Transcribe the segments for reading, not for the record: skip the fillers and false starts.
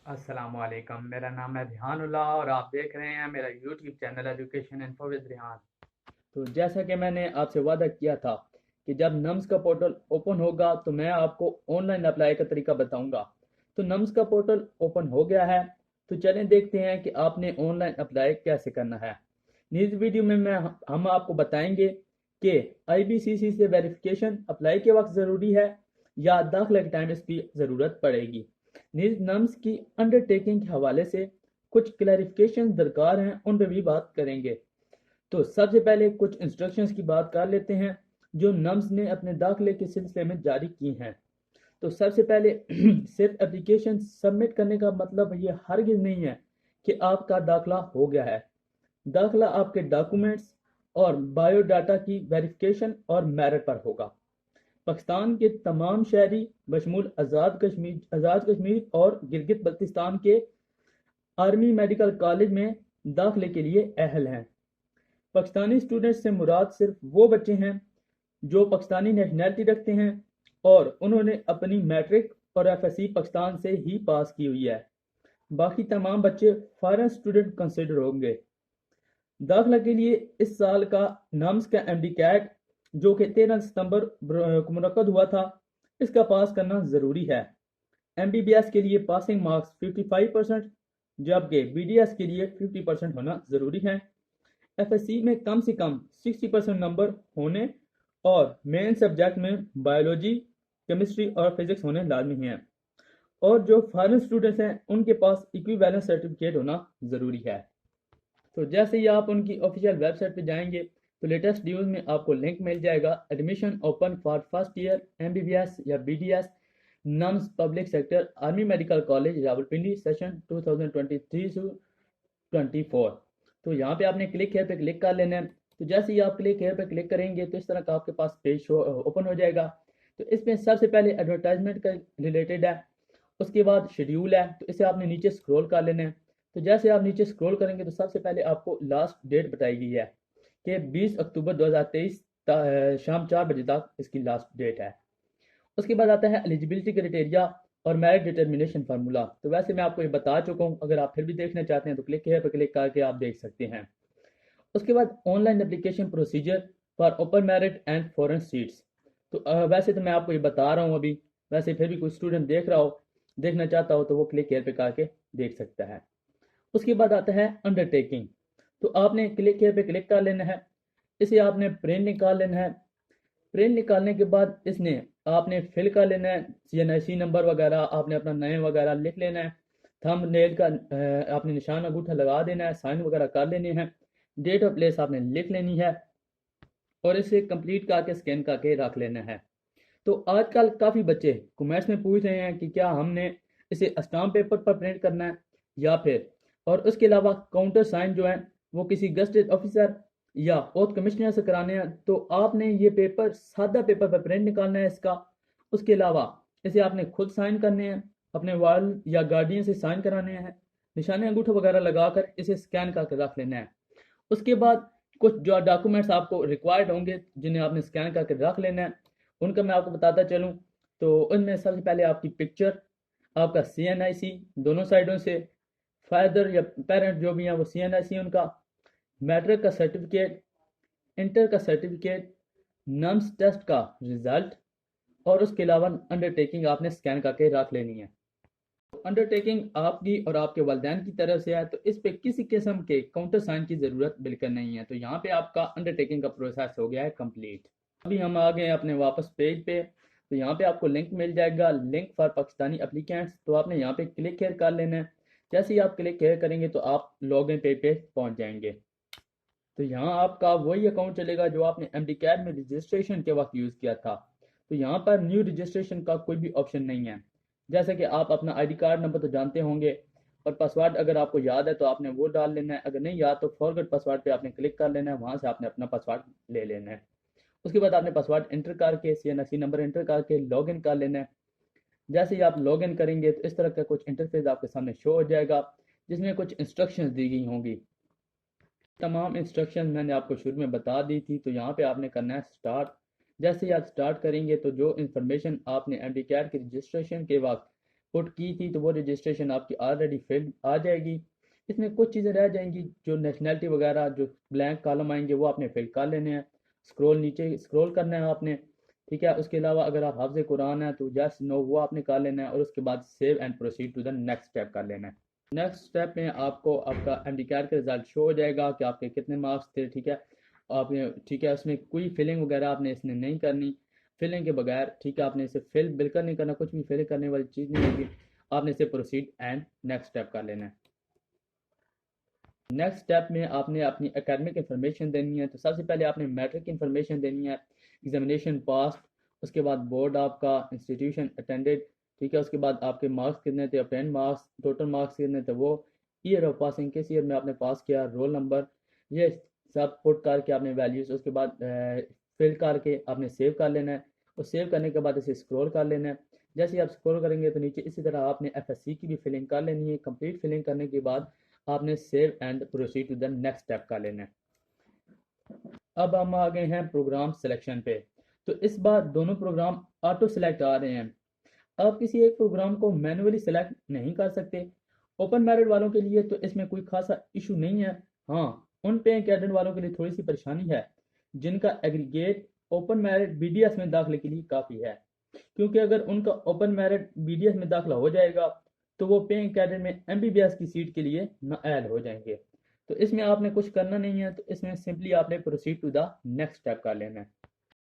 अस्सलामुअलैकुम। मेरा नाम है रिहानुल्लाह और आप देख रहे हैं मेरा YouTube channel education info with Rihan. तो जैसा कि मैंने आपसे वादा किया था कि जब नम्स का पोर्टल ओपन होगा तो मैं आपको ऑनलाइन अप्लाई का तरीका बताऊंगा। तो नम्स का पोर्टल ओपन हो गया है, तो चलें देखते हैं कि आपने ऑनलाइन अप्लाई कैसे करना है। इस वीडियो में हम आपको बताएंगे कि आईबीसीसी से वेरिफिकेशन अप्लाई के वक्त ज़रूरी है या दाखिला के टाइम इसकी ज़रूरत पड़ेगी। नीज नम्स की अंडरटेकिंग के हवाले से कुछ क्लैरिफिकेशन दरकार हैं, उन पर भी बात करेंगे। तो सबसे पहले कुछ इंस्ट्रक्शंस की बात कर लेते हैं जो नम्स ने अपने दाखिले के सिलसिले में जारी की हैं। तो सबसे पहले सिर्फ एप्लीकेशन सबमिट करने का मतलब ये हरगिज नहीं है कि आपका दाखिला हो गया है। दाखिला आपके डॉक्यूमेंट्स और बायोडाटा की वेरिफिकेशन और मेरिट पर होगा। पाकिस्तान के तमाम शहरी बशमूल आज़ाद कश्मीर और गिलगित बल्तिस्तान के आर्मी मेडिकल कॉलेज में दाखिले के लिए अहल हैं। पाकिस्तानी स्टूडेंट्स से मुराद सिर्फ वो बच्चे हैं जो पाकिस्तानी नेशनैलिटी रखते हैं और उन्होंने अपनी मैट्रिक और एफएससी पाकिस्तान से ही पास की हुई है। बाकी तमाम बच्चे फॉरेन स्टूडेंट कंसिडर होंगे। दाखिला के लिए इस साल का नम्स का एमडी कैट जो कि 13 सितंबर को मुनक्कद हुआ था, इसका पास करना ज़रूरी है। एमबीबीएस के लिए पासिंग मार्क्स 55%, जबकि बीडीएस के लिए 50% होना ज़रूरी है। एफएससी में कम से कम 60% नंबर होने और मेन सब्जेक्ट में बायोलॉजी, केमिस्ट्री और फिजिक्स होने लाजमी हैं। और जो फॉरेन स्टूडेंट्स हैं उनके पास इक्विवेलेंस सर्टिफिकेट होना ज़रूरी है। तो जैसे ही आप उनकी ऑफिशियल वेबसाइट पे जाएंगे तो लेटेस्ट न्यूज़ में आपको लिंक मिल जाएगा, admission open for first year MBBS या BDS NUMS public sector army medical college Rawalpindi session 2023 से 24। तो यहाँ पे आपने क्लिक हेयर पे क्लिक कर लेना है। तो जैसे ही आप क्लिक हेयर पे क्लिक करेंगे तो इस तरह का आपके पास पेज ओपन हो जाएगा। तो इसमें सबसे पहले एडवर्टाइजमेंट का रिलेटेड है, उसके बाद शेड्यूल है, तो इसे आपने नीचे स्क्रॉल कर लेना है। तो जैसे आप नीचे स्क्रॉल करेंगे तो सबसे पहले आपको लास्ट डेट बताई गई है कि 20 अक्टूबर 2023 शाम 4 बजे तक इसकी लास्ट डेट है। उसके बाद आता है एलिजिबिलिटी क्राइटेरिया और मेरिट डिटर्मिनेशन फार्मूला। तो वैसे मैं आपको ये बता चुका हूँ, अगर आप फिर भी देखना चाहते हैं तो क्लिक here पर क्लिक करके आप देख सकते हैं। उसके बाद online application procedure for open merit and foreign seats. तो वैसे तो मैं आपको ये बता रहा हूँ अभी, वैसे फिर भी कोई स्टूडेंट देख रहा हो, देखना चाहता हो तो वो क्लिक here पे करके देख सकता है। उसके बाद आता है अंडरटेकिंग। तो आपने क्लिक here पे क्लिक कर लेना है, इसे आपने प्रिंट निकाल लेना है। प्रिंट निकालने के बाद इसने आपने फिल कर लेना है, सीएनआईसी नंबर वगैरह आपने अपना नेम वगैरह लिख लेना है। थंबनेल का आपने निशान अंगूठा लगा देना है, साइन वगैरह कर लेने हैं। डेट ऑफ प्लेस आपने लिख लेनी है और इसे कंप्लीट करके स्कैन करके रख लेना है। तो आजकल काफ़ी बच्चे कमेंट्स में पूछ रहे हैं कि क्या हमने इसे स्टाम्प पेपर पर प्रिंट करना है या फिर, और उसके अलावा काउंटर साइन जो है वो किसी गस्टेड ऑफिसर या ओथ कमिश्नर से कराने हैं। तो आपने ये पेपर सादा पेपर पर प्रिंट निकालना है इसका। उसके अलावा इसे आपने खुद साइन करने हैं, अपने वाल या गार्डियन से साइन कराने हैं, निशाने अंगूठे वगैरह लगाकर इसे स्कैन करके रख लेना है। उसके बाद कुछ जो डॉक्यूमेंट्स आपको रिक्वायर्ड होंगे जिन्हें आपने स्कैन करके रख लेना है, उनका मैं आपको बताता चलूँ। तो उनमें सबसे पहले आपकी पिक्चर, आपका सीएनआईसी दोनों साइडों से, फादर या पेरेंट जो भी हैं वो सीएनआईसी उनका, मैट्रिक का सर्टिफिकेट, इंटर का सर्टिफिकेट, नम्स टेस्ट का रिजल्ट, और उसके अलावा अंडरटेकिंग आपने स्कैन करके रख लेनी है। अंडरटेकिंग आपकी और आपके वालिदैन की तरफ से है तो इस पे किसी किस्म के काउंटर साइन की ज़रूरत बिल्कुल नहीं है। तो यहाँ पे आपका अंडरटेकिंग का प्रोसेस हो गया है कंप्लीट। अभी हम आ गए अपने वापस पेज पे। तो यहाँ पे आपको लिंक मिल जाएगा, लिंक फॉर पाकिस्तानी एप्लीकेंट्स। तो आपने यहाँ पे क्लिक हेयर कर लेना है। जैसे ही आप क्लिक हेयर करेंगे तो आप लॉग इन पेज पे पहुँच जाएंगे। तो यहाँ आपका वही अकाउंट चलेगा जो आपने एमडी कैट में रजिस्ट्रेशन के वक्त यूज़ किया था। तो यहाँ पर न्यू रजिस्ट्रेशन का कोई भी ऑप्शन नहीं है। जैसे कि आप अपना आईडी कार्ड नंबर तो जानते होंगे और पासवर्ड अगर आपको याद है तो आपने वो डाल लेना है, अगर नहीं याद तो फॉरगेट पासवर्ड पे आपने क्लिक कर लेना है, वहाँ से आपने अपना पासवर्ड ले लेना है। उसके बाद आपने पासवर्ड एंटर करके सीएनएससी नंबर एंटर करके लॉग इन कर लेना है। जैसे ही आप लॉग इन करेंगे तो इस तरह का कुछ इंटरफेस आपके सामने शो हो जाएगा जिसमें कुछ इंस्ट्रक्शंस दी गई होंगी। तमाम इंस्ट्रक्शन मैंने आपको शुरू में बता दी थी। तो यहाँ पे आपने करना है स्टार्ट। जैसे ही आप स्टार्ट करेंगे तो जो इन्फॉर्मेशन आपने एमडी कैट की रजिस्ट्रेशन के वक्त पुट की थी तो वो रजिस्ट्रेशन आपकी ऑलरेडी फिल्ड आ जाएगी। इसमें कुछ चीज़ें रह जाएंगी, जो नेशनैलिटी वगैरह जो ब्लैंक कॉलम आएंगे वो आपने फिल कर लेने हैं। स्क्रॉल नीचे स्क्रॉल करना है आपने, ठीक है। उसके अलावा अगर आप हाफ़िज़ कुरान है तो जस्ट नो वो आपने कर लेना है, और उसके बाद save and proceed to the next step कर लेना है। नेक्स्ट स्टेप में आपको आपका एमडी कार्ड का रिजल्ट शो हो जाएगा कि आपके कितने मार्क्स थे, ठीक है। आपने, ठीक है, उसमें कोई फिलिंग वगैरह आपने इसमें नहीं करनी, फिलिंग के बगैर, ठीक है। आपने इसे फिल बिल्कुल नहीं करना, कुछ भी फिल करने वाली चीज़ नहीं होगी। आपने इसे प्रोसीड एंड नेक्स्ट स्टेप कर लेना है। नेक्स्ट स्टेप में आपने अपनी एकेडमिक इन्फॉर्मेशन देनी है। तो सबसे पहले आपने मैट्रिक की इन्फॉर्मेशन देनी है, एग्जामिनेशन पास, उसके बाद बोर्ड आपका, इंस्टीट्यूशन अटेंडेड, ठीक है। उसके बाद आपके मार्क्स कितने थे, अपटेन मार्क्स, टोटल मार्क्स कितने थे, वो ईयर ऑफ पासिंग, किस ईयर में आपने पास किया, रोल नंबर, ये सब पुट करके आपने वैल्यूज़ उसके बाद फिल करके आपने सेव कर लेना है। और सेव करने के बाद इसे स्क्रॉल कर लेना है। जैसे ही आप स्क्रॉल करेंगे तो नीचे इसी तरह आपने एफएससी की भी फिलिंग कर लेनी है। कंप्लीट फिलिंग करने के बाद आपने save and proceed to the next step का लेना है। अब हम आ गए हैं प्रोग्राम सिलेक्शन पे। तो इस बार दोनों प्रोग्राम ऑटो सेलेक्ट आ रहे हैं। आप किसी एक प्रोग्राम को मैन्युअली सेलेक्ट नहीं कर सकते। ओपन मेरिट वालों के लिए तो इसमें कोई खासा इशू नहीं है। हाँ, उन पे कैडेट वालों के लिए थोड़ी सी परेशानी है, जिनका एग्रीगेट ओपन मेरिट बीडीएस में दाखिले के लिए काफ़ी है। क्योंकि अगर उनका ओपन मेरिट बीडीएस में दाखिला हो जाएगा तो वो पेइंग कैडेट में एमबीबीएस की सीट के लिए नाअहल हो जाएंगे। तो इसमें आपने कुछ करना नहीं है, तो इसमें सिंपली आपने proceed to the next step कर लेना है।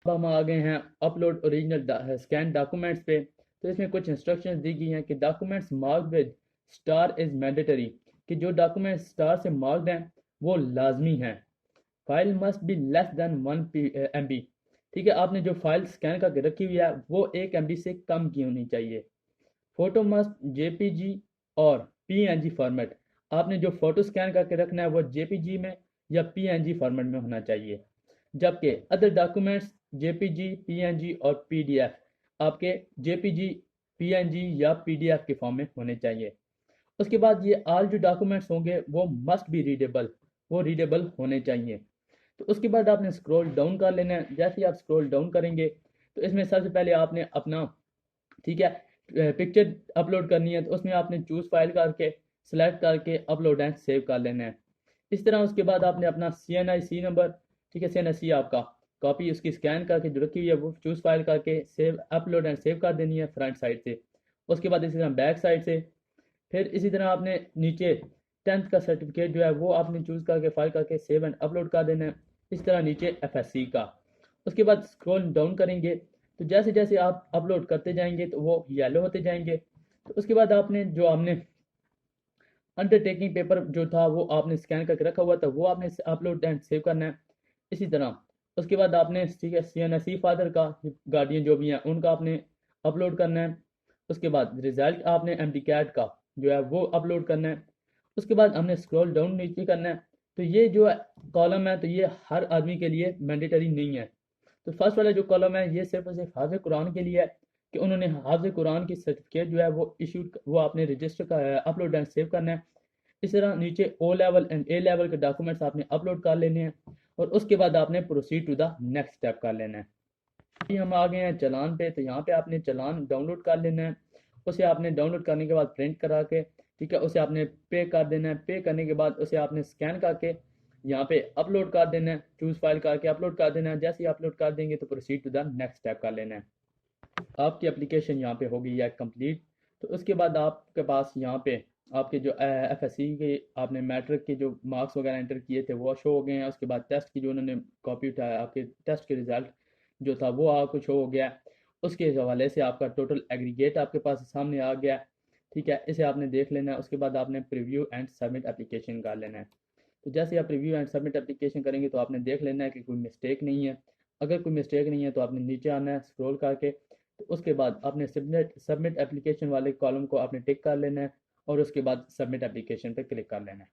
अब हम आ गए हैं अपलोड ओरिजिनल स्कैन डॉक्यूमेंट्स पे। तो इसमें कुछ इंस्ट्रक्शंस दी गई हैं कि documents marked with star is mandatory, कि जो डॉक्यूमेंट्स स्टार से मार्क्ड हैं वो लाजमी हैं। File must be less than 1 MB, ठीक है। आपने जो फाइल स्कैन करके रखी हुई है वो 1 MB से कम की होनी चाहिए। फोटो मस्ट जेपीजी और पीएनजी फॉर्मेट, आपने जो फोटो स्कैन करके रखना है वो जेपीजी में या पीएनजी फॉर्मेट में होना चाहिए। जबकि अदर डॉक्यूमेंट्स जेपीजी, पीएनजी और पीडीएफ आपके जेपीजी, पीएनजी या पीडीएफ के फॉर्म में होने चाहिए। उसके बाद ये ऑल जो डॉक्यूमेंट्स होंगे वो मस्ट बी रीडेबल, वो रीडेबल होने चाहिए। तो उसके बाद आपने स्क्रॉल डाउन कर लेना है। जैसे ही आप स्क्रॉल डाउन करेंगे तो इसमें सबसे पहले आपने अपना, ठीक है, पिक्चर अपलोड करनी है। तो उसमें आपने चूज़ फाइल करके सेलेक्ट करके अपलोड एंड सेव कर लेना है। इस तरह उसके बाद आपने अपना CNIC नंबर, ठीक है, CNIC आपका कॉपी उसकी स्कैन करके जो रखी हुई है वो चूज़ फाइल करके सेव अपलोड एंड सेव कर देनी है फ्रंट साइड से। उसके बाद इसी तरह बैक साइड से, फिर इसी तरह आपने नीचे 10th का सर्टिफिकेट जो है वो आपने चूज़ करके फाइल करके सेव एंड अपलोड कर देना है। इस तरह नीचे FSC का। उसके बाद स्क्रॉल डाउन करेंगे तो जैसे जैसे आप अपलोड करते जाएंगे तो वो येलो होते जाएंगे। तो उसके बाद आपने जो हमने अंडरटेकिंग पेपर जो था वो आपने स्कैन करके रखा हुआ था वो आपने अपलोड एंड सेव करना है। इसी तरह उसके बाद आपने, ठीक है, CNSE फादर का गार्डियन जो भी हैं उनका आपने अपलोड करना है। उसके बाद रिजल्ट आपने एमडी कैट का जो है वो अपलोड करना है। उसके बाद हमने स्क्रॉल डाउन नीचे करना है। तो ये जो कॉलम है तो ये हर आदमी के लिए मैंडेटरी नहीं है। तो फर्स्ट वाला जो कॉलम है ये सिर्फ और सिर्फ हाफिज़ कुरान के लिए है, कि उन्होंने हाफिज़ कुरान की सर्टिफिकेट जो है वो इशूड, वो आपने रजिस्टर का अपलोड एंड सेव करना है। इस तरह नीचे O level and A level के डॉक्यूमेंट्स आपने अपलोड कर लेने हैं, और उसके बाद आपने proceed to the next step कर लेना है। अभी हम आ गए हैं चालान पे। तो यहाँ पे आपने चालान डाउनलोड कर लेना है। उसे आपने डाउनलोड करने के बाद प्रिंट करा के, ठीक है, उसे आपने पे कर देना है। पे करने के बाद उसे आपने स्कैन करके यहाँ पे अपलोड कर देना है, चूज़ फाइल करके अपलोड कर देना है। जैसे ही अपलोड कर देंगे तो proceed to the next step कर लेना है। आपकी एप्लीकेशन यहाँ पे हो गई है कंप्लीट। तो उसके बाद आपके पास यहाँ पे आपके जो FSC के आपने मैट्रिक के जो मार्क्स वगैरह एंटर किए थे वो शो हो गए हैं। उसके बाद टेस्ट की जो उन्होंने कॉपी उठाया, आपके टेस्ट के रिजल्ट जो था वो आपको शो हो गया। उसके हवाले से आपका टोटल एग्रीगेट आपके पास सामने आ गया, ठीक है। इसे आपने देख लेना है। उसके बाद आपने प्रीव्यू एंड सबमिट एप्लीकेशन कर लेना है। तो जैसे आप रिव्यू एंड सबमिट एप्लीकेशन करेंगे तो आपने देख लेना है कि कोई मिस्टेक नहीं है। अगर कोई मिस्टेक नहीं है तो आपने नीचे आना है स्क्रॉल करके। तो उसके बाद आपने सबमिट एप्लीकेशन वाले कॉलम को आपने टिक कर लेना है, और उसके बाद सबमिट एप्लीकेशन पे क्लिक कर लेना है।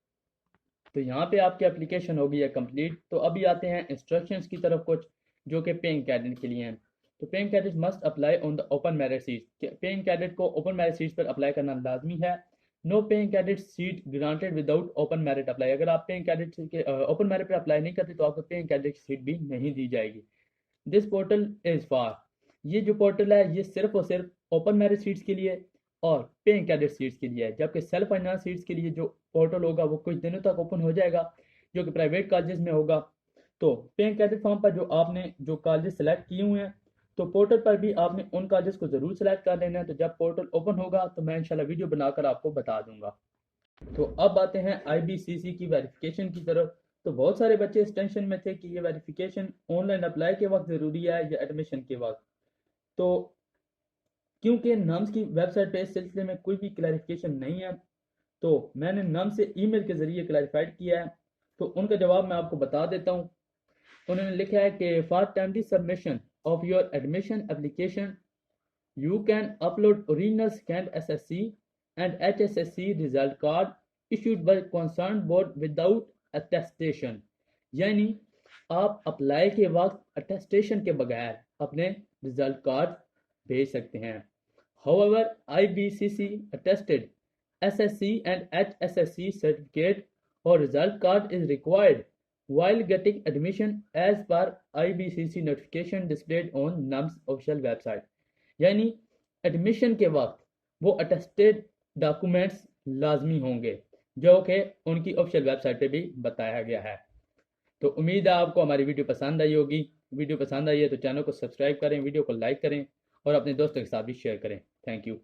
तो यहाँ पे आपकी एप्लीकेशन हो गई है कंप्लीट। तो अभी आते हैं इंस्ट्रक्शंस की तरफ कुछ, जो कि पेइंग कैंडिडेट के लिए हैं। तो paying candidate must apply on the open merit seat, paying candidate को ओपन मेरिट सीट पर अप्लाई करना लाजमी है। No paying candidate seat granted without open merit apply, अगर आप पेइंग कैंडिडेट के ओपन मेरिट पर अप्लाई नहीं करते तो आपको पेइंग कैंडिडेट सीट भी नहीं दी जाएगी। दिस पोर्टल इज़ फॉर, ये जो पोर्टल है ये सिर्फ और सिर्फ ओपन मेरिट सीट्स के लिए, और पेइंग कैडेट सीट्स के लिए है, जबकि सेल्फ फाइनेंस सीट्स के लिए जो पोर्टल होगा वो कुछ दिनों तक ओपन हो जाएगा, जो कि प्राइवेट कॉलेजेस में होगा। तो पेइंग कैडेट फॉर्म पर जो आपने जो कॉलेज सेलेक्ट किए हुए हैं, तो पोर्टल पर भी आपने उन कॉलेज को ज़रूर सेलेक्ट कर लेना है। तो जब पोर्टल ओपन होगा तो मैं इंशाल्लाह वीडियो बनाकर आपको बता दूंगा। तो अब आते हैं आईबीसीसी की वेरिफिकेशन की तरफ। तो बहुत सारे बच्चे इस टेंशन में थे कि ये वेरिफिकेशन ऑनलाइन अप्लाई के वक्त ज़रूरी है या एडमिशन के वक्त। तो क्योंकि नम्स की वेबसाइट पे इस सिलसिले में कोई भी क्लैरिफिकेशन नहीं है, तो मैंने नम्स से ईमेल के ज़रिए क्लैरिफाइड किया है। तो उनका जवाब मैं आपको बता देता हूँ। उन्होंने लिखा है कि for timely submission of your admission application you can upload original scanned SSC and HSSC result card issued by concerned board without attestation। यानी आप अप्लाई के वक्त अटेस्टेशन के बगैर अपने रिजल्ट कार्ड भेज सकते हैं। However, IBCC attested SSC and HSSC certificate or result card is required while getting admission as per IBCC notification displayed on NUMS official website। यानी एडमिशन के वक्त वो अटेस्टेड डॉक्यूमेंट्स लाजमी होंगे, जो कि उनकी ऑफिशियल वेबसाइट पे भी बताया गया है। तो उम्मीद है आपको हमारी वीडियो पसंद आई होगी। वीडियो पसंद आई है तो चैनल को सब्सक्राइब करें, वीडियो को लाइक करें और अपने दोस्तों के साथ भी शेयर करें। Thank you.